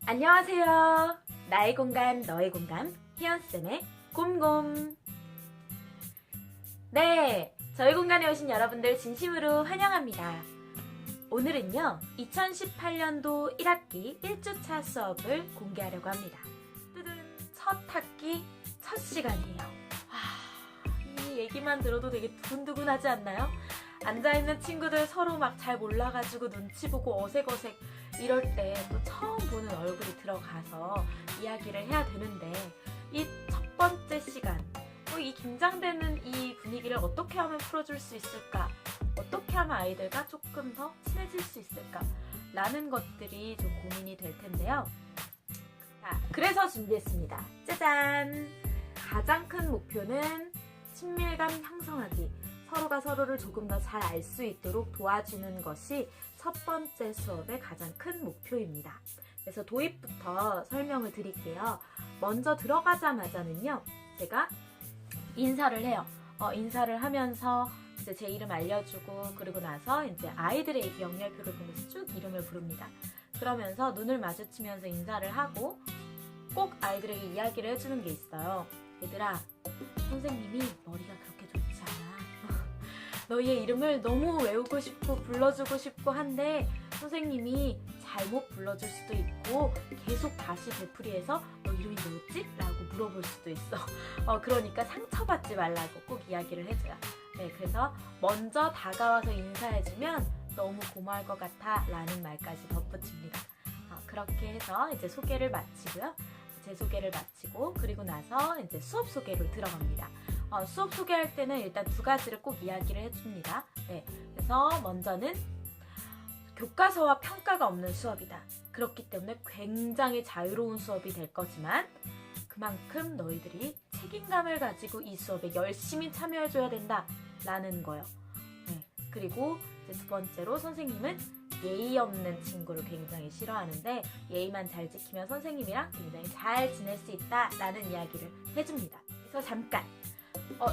안녕하세요. 나의 공간, 너의 공간, 희연쌤의 곰곰. 네, 저희 공간에 오신 여러분들 진심으로 환영합니다. 오늘은요, 2018년도 1학기 1주차 수업을 공개하려고 합니다. 첫 학기, 첫 시간이에요. 이 얘기만 들어도 되게 두근두근하지 않나요? 앉아있는 친구들 서로 막 잘 몰라가지고 눈치 보고 어색어색 이럴 때 또 처음 보는 얼굴이 들어가서 이야기를 해야 되는데 이 첫 번째 시간, 이 긴장되는 이 분위기를 어떻게 하면 풀어줄 수 있을까? 어떻게 하면 아이들과 조금 더 친해질 수 있을까? 라는 것들이 좀 고민이 될 텐데요. 자, 그래서 준비했습니다. 짜잔! 가장 큰 목표는 친밀감 형성하기, 서로가 서로를 조금 더 잘 알 수 있도록 도와주는 것이 첫 번째 수업의 가장 큰 목표입니다. 그래서 도입부터 설명을 드릴게요. 먼저 들어가자마자는요, 제가 인사를 해요. 인사를 하면서 이제 제 이름 알려주고, 그리고 나서 이제 아이들의 영열표를 보면서 쭉 이름을 부릅니다. 그러면서 눈을 마주치면서 인사를 하고 꼭 아이들에게 이야기를 해주는 게 있어요. 얘들아, 선생님이 머리가 그렇게 좋지 않아. 너희의 이름을 너무 외우고 싶고 불러주고 싶고 한데 선생님이 잘못 불러줄 수도 있고 계속 다시 되풀이해서 너 이름이 뭐였지? 라고 물어볼 수도 있어. 그러니까 상처받지 말라고 꼭 이야기를 해줘요. 네, 그래서 먼저 다가와서 인사해주면 너무 고마울 것 같아 라는 말까지 덧붙입니다. 그렇게 해서 이제 소개를 마치고요. 제 소개를 마치고 그리고 나서 이제 수업 소개로 들어갑니다. 수업 소개할 때는 일단 두 가지를 꼭 이야기를 해줍니다. 네, 그래서 먼저는 교과서와 평가가 없는 수업이다. 그렇기 때문에 굉장히 자유로운 수업이 될 거지만 그만큼 너희들이 책임감을 가지고 이 수업에 열심히 참여해줘야 된다 라는 거예요. 네, 그리고 이제 두 번째로 선생님은 예의 없는 친구를 굉장히 싫어하는데 예의만 잘 지키면 선생님이랑 굉장히 잘 지낼 수 있다 라는 이야기를 해줍니다. 그래서 잠깐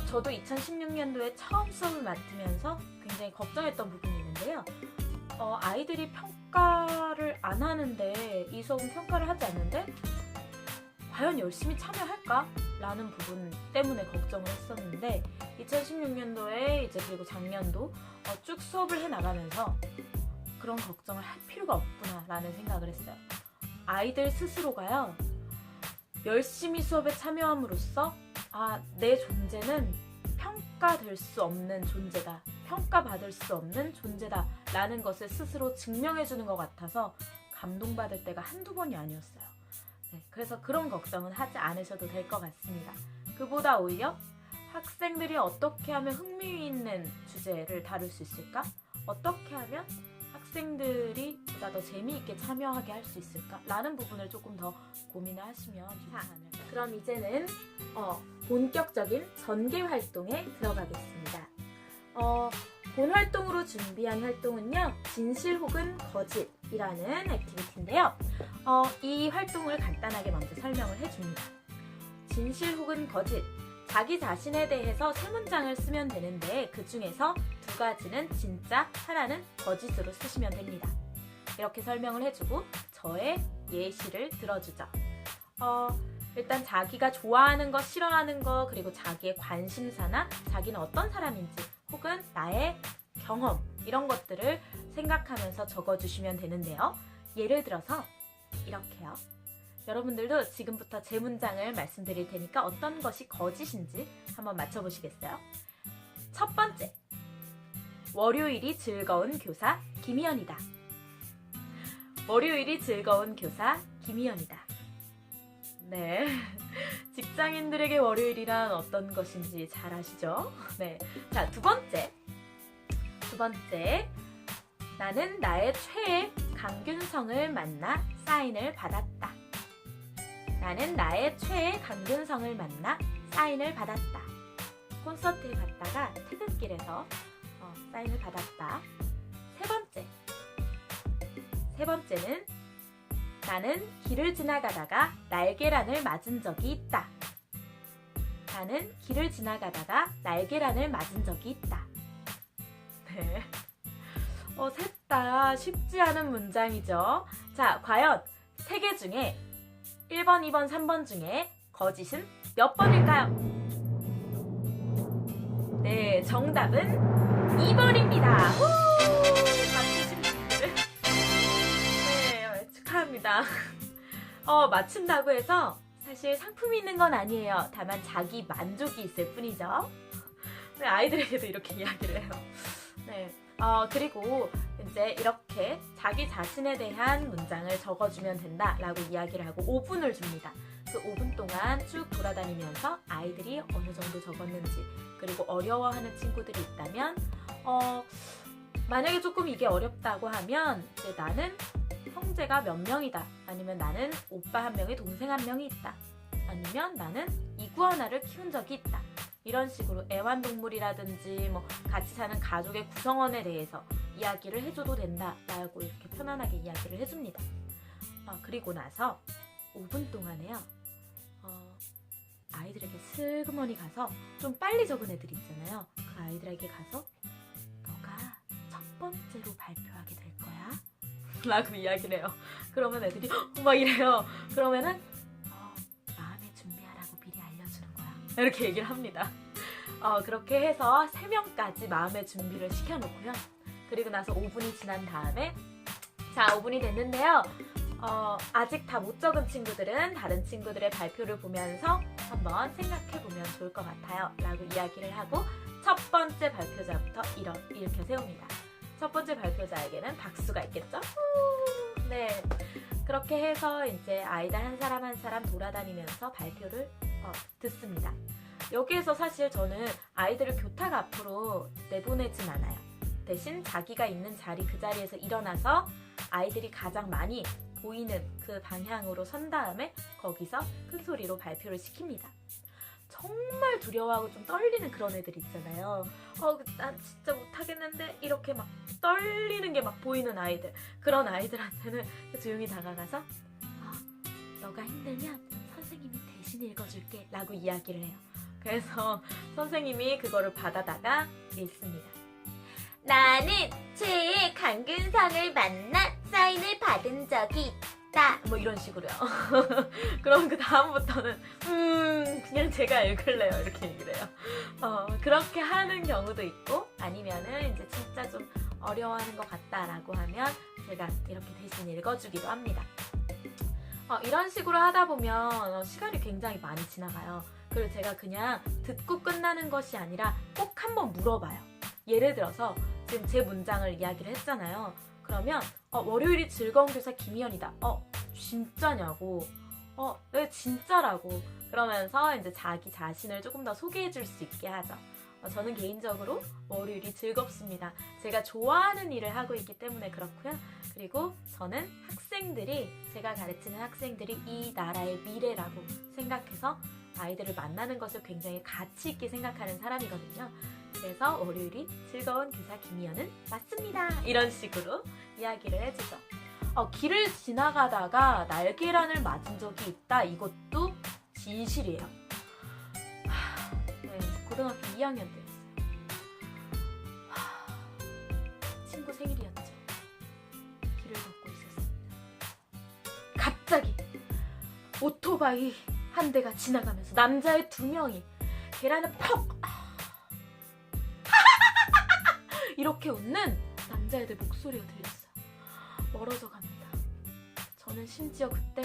저도 2016년도에 처음 수업을 맡으면서 굉장히 걱정했던 부분이 있는데요. 아이들이 평가를 안 하는데 이 수업은 평가를 하지 않는데 과연 열심히 참여할까? 라는 부분 때문에 걱정을 했었는데 2016년도에 이제 그리고 작년도 쭉 수업을 해나가면서 그런 걱정을 할 필요가 없구나 라는 생각을 했어요. 아이들 스스로가요, 열심히 수업에 참여함으로써 내 존재는 평가될 수 없는 존재다, 평가받을 수 없는 존재다 라는 것을 스스로 증명해주는 것 같아서 감동받을 때가 한두 번이 아니었어요. 네, 그래서 그런 걱정은 하지 않으셔도 될 것 같습니다. 그보다 오히려 학생들이 어떻게 하면 흥미있는 주제를 다룰 수 있을까? 어떻게 하면 학생들이 보다 더 재미있게 참여하게 할 수 있을까? 라는 부분을 조금 더 고민을 하시면 좋지 않을까. 그럼 이제는 본격적인 전개 활동에 들어가겠습니다. 본 활동으로 준비한 활동은요, 진실 혹은 거짓이라는 액티비티인데요. 이 활동을 간단하게 먼저 설명을 해줍니다. 진실 혹은 거짓, 자기 자신에 대해서 세 문장을 쓰면 되는데 그 중에서 두 가지는 진짜, 하나는 거짓으로 쓰시면 됩니다. 이렇게 설명을 해주고 저의 예시를 들어주죠. 일단 자기가 좋아하는 거, 싫어하는 거, 그리고 자기의 관심사나 자기는 어떤 사람인지 혹은 나의 경험, 이런 것들을 생각하면서 적어주시면 되는데요. 예를 들어서 이렇게요. 여러분들도 지금부터 제 문장을 말씀드릴 테니까 어떤 것이 거짓인지 한번 맞춰보시겠어요? 첫 번째, 월요일이 즐거운 교사 김희연이다. 월요일이 즐거운 교사 김희연이다. 네, 직장인들에게 월요일이란 어떤 것인지 잘 아시죠? 네, 자, 두 번째, 나는 나의 최애 강균성을 만나 사인을 받았다. 나는 나의 최애 강균성을 만나 사인을 받았다. 콘서트에 갔다가 퇴근길에서 사인을 받았다. 세 번째는 나는 길을 지나가다가 날계란을 맞은 적이 있다. 나는 길을 지나가다가 날계란을 맞은 적이 있다. 네. 셋 다 쉽지 않은 문장이죠. 자, 과연 세 개 중에 1번, 2번, 3번 중에 거짓은 몇 번일까요? 네, 정답은 2번입니다. 맞추신 분들 네, 축하합니다. 맞춘다고 해서 사실 상품이 있는 건 아니에요. 다만 자기 만족이 있을 뿐이죠. 네, 아이들에게도 이렇게 이야기를 해요. 네, 그리고 이제 이렇게 자기 자신에 대한 문장을 적어주면 된다라고 이야기를 하고 5분을 줍니다. 그 5분 동안 쭉 돌아다니면서 아이들이 어느 정도 적었는지, 그리고 어려워하는 친구들이 있다면 만약에 조금 이게 어렵다고 하면 이제 나는 형제가 몇 명이다, 아니면 나는 오빠 한 명에 동생 한 명이 있다, 아니면 나는 이구아나를 키운 적이 있다, 이런 식으로 애완동물이라든지 뭐 같이 사는 가족의 구성원에 대해서 이야기를 해줘도 된다라고 이렇게 편안하게 이야기를 해줍니다. 그리고 나서 5분 동안에요, 아이들에게 슬그머니 가서 좀 빨리 적은 애들이 있잖아요. 그 아이들에게 가서 너가 첫 번째로 발표하게 될 거야 라고 이야기를 해요. 그러면 애들이 막 이래요. 그러면은 마음의 준비하라고 미리 알려주는 거야, 이렇게 얘기를 합니다. 그렇게 해서 3명까지 마음의 준비를 시켜놓고요. 그리고 나서 5분이 지난 다음에 자, 5분이 됐는데요. 아직 다 못 적은 친구들은 다른 친구들의 발표를 보면서 한번 생각해보면 좋을 것 같아요 라고 이야기를 하고 첫 번째 발표자부터 이렇게 세웁니다. 첫 번째 발표자에게는 박수가 있겠죠? 네, 그렇게 해서 이제 아이들 한 사람 한 사람 돌아다니면서 발표를 듣습니다. 여기에서 사실 저는 아이들을 교탁 앞으로 내보내진 않아요. 대신 자기가 있는 자리, 그 자리에서 일어나서 아이들이 가장 많이 보이는 그 방향으로 선 다음에 거기서 큰 소리로 발표를 시킵니다. 정말 두려워하고 좀 떨리는 그런 애들 있잖아요. 난 진짜 못하겠는데 이렇게 막 떨리는 게 막 보이는 아이들, 그런 아이들한테는 조용히 다가가서 너가 힘들면 선생님이 대신 읽어줄게 라고 이야기를 해요. 그래서 선생님이 그거를 받아다가 읽습니다. 나는 최애 강균성을 만나 사인을 받은 적이 있다, 뭐 이런 식으로요. 그럼 그 다음부터는 그냥 제가 읽을래요 이렇게 얘기를 해요. 그렇게 하는 경우도 있고, 아니면은 이제 진짜 좀 어려워하는 것 같다라고 하면 제가 이렇게 대신 읽어주기도 합니다. 이런 식으로 하다 보면 시간이 굉장히 많이 지나가요. 그리고 제가 그냥 듣고 끝나는 것이 아니라 꼭 한번 물어봐요. 예를 들어서 지금 제 문장을 이야기를 했잖아요. 그러면 월요일이 즐거운 교사 김희연이다. 진짜냐고. 네, 진짜라고. 그러면서 이제 자기 자신을 조금 더 소개해 줄 수 있게 하죠. 저는 개인적으로 월요일이 즐겁습니다. 제가 좋아하는 일을 하고 있기 때문에 그렇고요. 그리고 저는 제가 가르치는 학생들이 이 나라의 미래라고 생각해서 아이들을 만나는 것을 굉장히 가치 있게 생각하는 사람이거든요. 그래서 월요일이 즐거운 교사 김희연은 맞습니다. 이런 식으로 이야기를 해주죠. 길을 지나가다가 날계란을 맞은 적이 있다. 이것도 진실이에요. 네, 고등학교 2학년 때였어요. 친구 생일이었죠. 길을 걷고 있었습니다. 갑자기 오토바이 한 대가 지나가면서 남자애 2명이 계란을 퍽 이렇게 웃는 남자애들 목소리가 들렸어요. 멀어져 갑니다. 저는 심지어 그때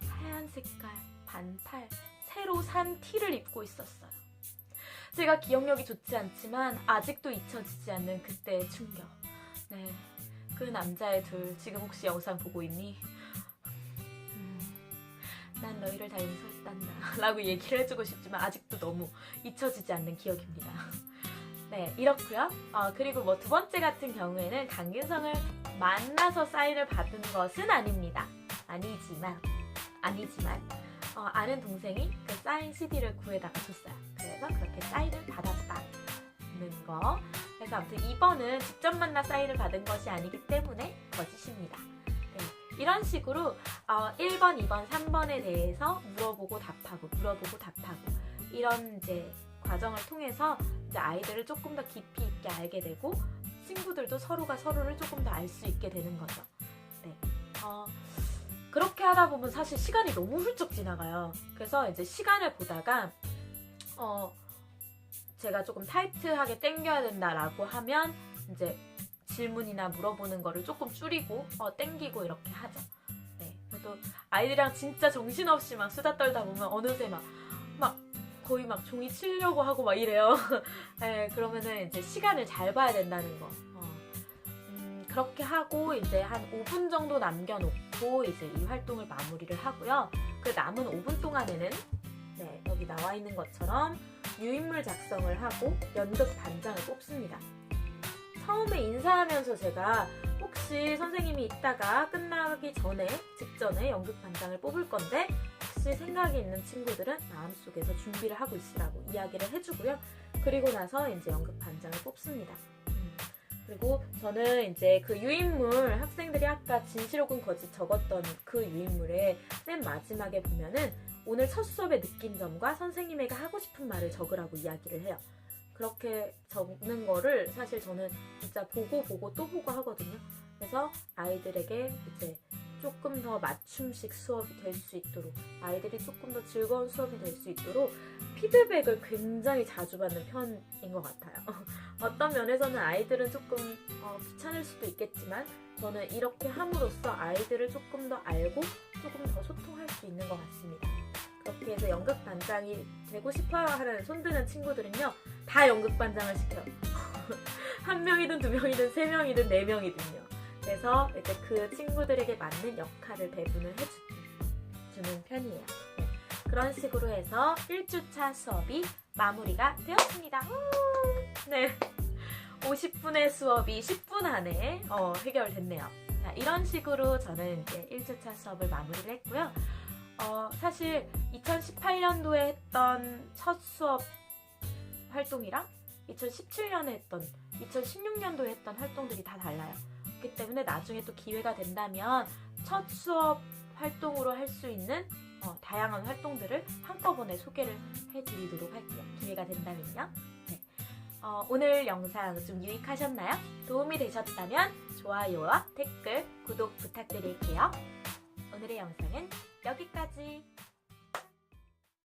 하얀 색깔 반팔 새로 산 티를 입고 있었어요. 제가 기억력이 좋지 않지만 아직도 잊혀지지 않는 그때의 충격. 네, 그 남자애들 지금 혹시 영상 보고 있니? 난 너희를 다 용서했단다 라고 얘기를 해주고 싶지만 아직도 너무 잊혀지지 않는 기억입니다. 네, 이렇고요. 그리고 뭐 두 번째 같은 경우에는 강균성을 만나서 사인을 받은 것은 아닙니다. 아니지만 아는 동생이 그 사인 CD를 구해다가 줬어요. 그래서 그렇게 사인을 받았다는 거. 그래서 아무튼 2번은 직접 만나 사인을 받은 것이 아니기 때문에 거짓입니다. 네, 이런 식으로 1번, 2번, 3번에 대해서 물어보고 답하고 이런 이제 과정을 통해서 이제 아이들을 조금 더 깊이 있게 알게 되고 친구들도 서로가 서로를 조금 더 알 수 있게 되는 거죠. 네. 그렇게 하다 보면 사실 시간이 너무 훌쩍 지나가요. 그래서 이제 시간을 보다가 제가 조금 타이트하게 당겨야 된다라고 하면 이제 질문이나 물어보는 거를 조금 줄이고 당기고 이렇게 하죠. 네. 그래도 아이들이랑 진짜 정신없이 막 수다 떨다 보면 어느새 막 거의 막 종이 치려고 하고 막 이래요. 네, 그러면은 이제 시간을 잘 봐야 된다는 거. 그렇게 하고 이제 한 5분 정도 남겨놓고 이제 이 활동을 마무리를 하고요. 그 남은 5분 동안에는 네, 여기 나와 있는 것처럼 유인물 작성을 하고 연극 반장을 뽑습니다. 처음에 인사하면서 제가 혹시 선생님이 이따가 끝나기 직전에 연극 반장을 뽑을 건데 혹시 생각이 있는 친구들은 마음속에서 준비를 하고 있으라고 이야기를 해주고요. 그리고 나서 이제 연극 반장을 뽑습니다. 그리고 저는 이제 그 유인물, 학생들이 아까 진실혹은 거짓 적었던 그 유인물에 맨 마지막에 보면은 오늘 첫 수업에 느낀 점과 선생님에게 하고 싶은 말을 적으라고 이야기를 해요. 그렇게 적는 거를 사실 저는 진짜 보고 또 보고 하거든요. 그래서 아이들에게 이제 조금 더 맞춤식 수업이 될 수 있도록, 아이들이 조금 더 즐거운 수업이 될 수 있도록 피드백을 굉장히 자주 받는 편인 것 같아요. 어떤 면에서는 아이들은 조금 귀찮을 수도 있겠지만 저는 이렇게 함으로써 아이들을 조금 더 알고 조금 더 소통할 수 있는 것 같습니다. 그렇게 해서 연극 반장이 되고 싶어요 하는 손드는 친구들은요, 다 연극 반장을 시켜요. 한 명이든 두 명이든 세 명이든 네 명이든요. 그래서 이제 그 친구들에게 맞는 역할을 배분을 해주는 편이에요. 네. 그런 식으로 해서 1주차 수업이 마무리가 되었습니다. 네. 50분의 수업이 10분 안에 해결됐네요. 자, 이런 식으로 저는 이제 1주차 수업을 마무리를 했고요. 사실 2018년도에 했던 첫 수업 활동이랑 2017년에 했던, 2016년도에 했던 활동들이 다 달라요. 그렇기 때문에 나중에 또 기회가 된다면 첫 수업 활동으로 할 수 있는 다양한 활동들을 한꺼번에 소개를 해드리도록 할게요. 기회가 된다면요. 네. 오늘 영상 좀 유익하셨나요? 도움이 되셨다면 좋아요와 댓글, 구독 부탁드릴게요. 오늘의 영상은 여기까지.